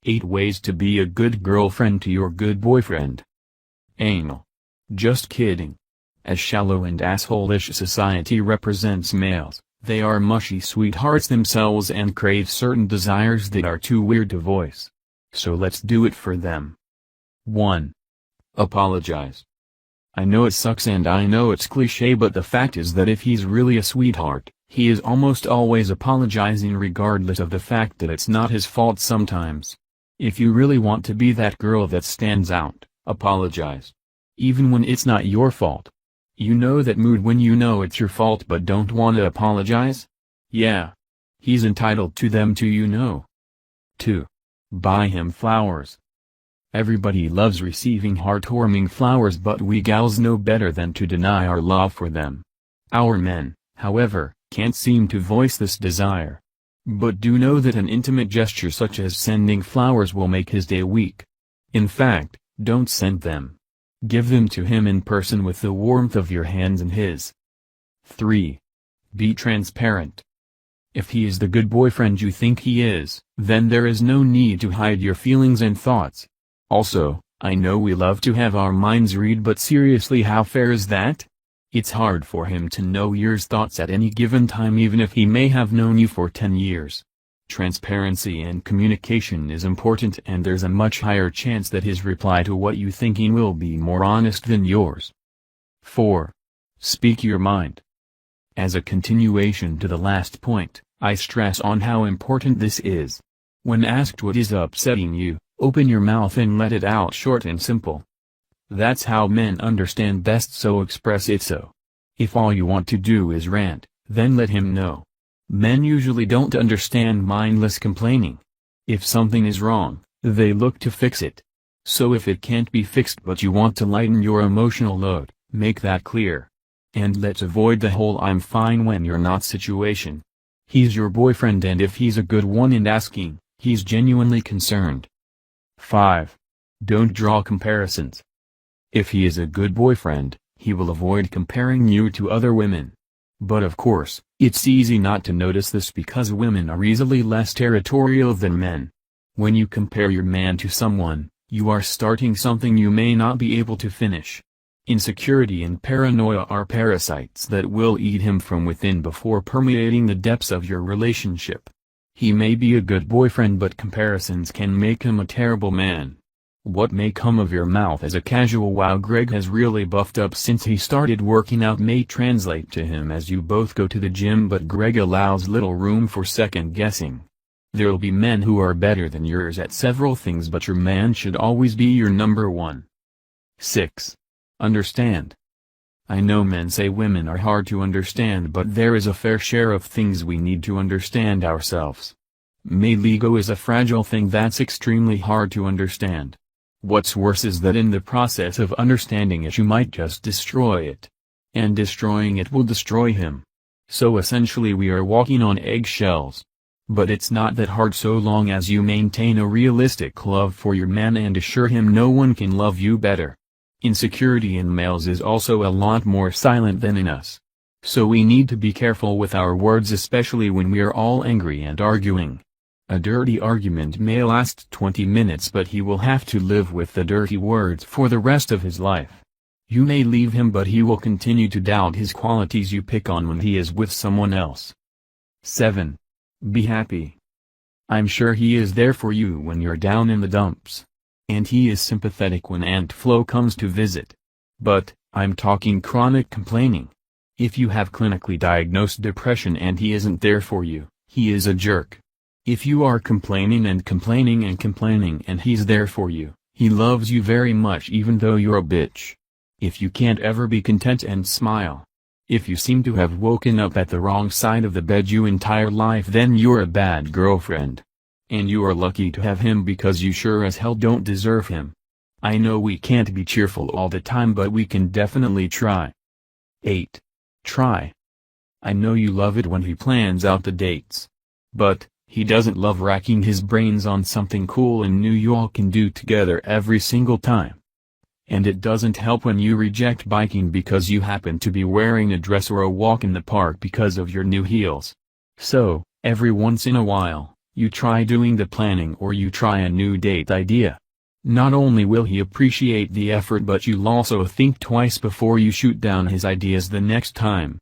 8 ways to be a good girlfriend to your good boyfriend. Anal. Just kidding. As shallow and asshole-ish society represents males, they are mushy sweethearts themselves and crave certain desires that are too weird to voice. So let's do it for them. 1. Apologize. I know it sucks and I know it's cliché, but the fact is that if he's really a sweetheart, he is almost always apologizing regardless of the fact that it's not his fault sometimes. If you really want to be that girl that stands out, apologize. Even when it's not your fault. You know that mood when you know it's your fault but don't want to apologize? Yeah. He's entitled to them too, you know. 2. Buy him flowers. Everybody loves receiving heartwarming flowers, but we gals know better than to deny our love for them. Our men, however, can't seem to voice this desire. But do know that an intimate gesture such as sending flowers will make his day week. In fact, don't send them. Give them to him in person with the warmth of your hands in his. 3. Be transparent. If he is the good boyfriend you think he is, then there is no need to hide your feelings and thoughts. Also, I know we love to have our minds read, but seriously, how fair is that? It's hard for him to know your thoughts at any given time, even if he may have known you for 10 years. Transparency and communication is important, and there's a much higher chance that his reply to what you thinking will be more honest than yours. 4. Speak your mind. As a continuation to the last point, I stress on how important this is. When asked what is upsetting you, open your mouth and let it out short and simple. That's how men understand best, so express it so. If all you want to do is rant, then let him know. Men usually don't understand mindless complaining. If something is wrong, they look to fix it. So if it can't be fixed but you want to lighten your emotional load, make that clear. And let's avoid the whole "I'm fine when you're not" situation. He's your boyfriend, and if he's a good one and asking, he's genuinely concerned. 5. Don't draw comparisons. If he is a good boyfriend, he will avoid comparing you to other women. But of course, it's easy not to notice this because women are easily less territorial than men. When you compare your man to someone, you are starting something you may not be able to finish. Insecurity and paranoia are parasites that will eat him from within before permeating the depths of your relationship. He may be a good boyfriend, but comparisons can make him a terrible man. What may come of your mouth as a casual "wow, Greg has really buffed up since he started working out" may translate to him as you both go to the gym, but Greg allows little room for second guessing. There'll be men who are better than yours at several things, but your man should always be your number one. 6. Understand. I know men say women are hard to understand, but there is a fair share of things we need to understand ourselves. Male ego is a fragile thing that's extremely hard to understand. What's worse is that in the process of understanding it you might just destroy it. And destroying it will destroy him. So essentially we are walking on eggshells. But it's not that hard so long as you maintain a realistic love for your man and assure him no one can love you better. Insecurity in males is also a lot more silent than in us. So we need to be careful with our words, especially when we are all angry and arguing. A dirty argument may last 20 minutes, but he will have to live with the dirty words for the rest of his life. You may leave him, but he will continue to doubt his qualities you pick on when he is with someone else. 7. Be happy. I'm sure he is there for you when you're down in the dumps. And he is sympathetic when Aunt Flo comes to visit. But, I'm talking chronic complaining. If you have clinically diagnosed depression and he isn't there for you, he is a jerk. If you are complaining and complaining and complaining and he's there for you, he loves you very much even though you're a bitch. If you can't ever be content and smile. If you seem to have woken up at the wrong side of the bed your entire life, then you're a bad girlfriend. And you are lucky to have him, because you sure as hell don't deserve him. I know we can't be cheerful all the time, but we can definitely try. 8. Try. I know you love it when he plans out the dates. But, he doesn't love racking his brains on something cool and new you all can do together every single time. And it doesn't help when you reject biking because you happen to be wearing a dress, or a walk in the park because of your new heels. So, every once in a while, You try doing the planning or you try a new date idea. Not only will he appreciate the effort, but you'll also think twice before you shoot down his ideas the next time.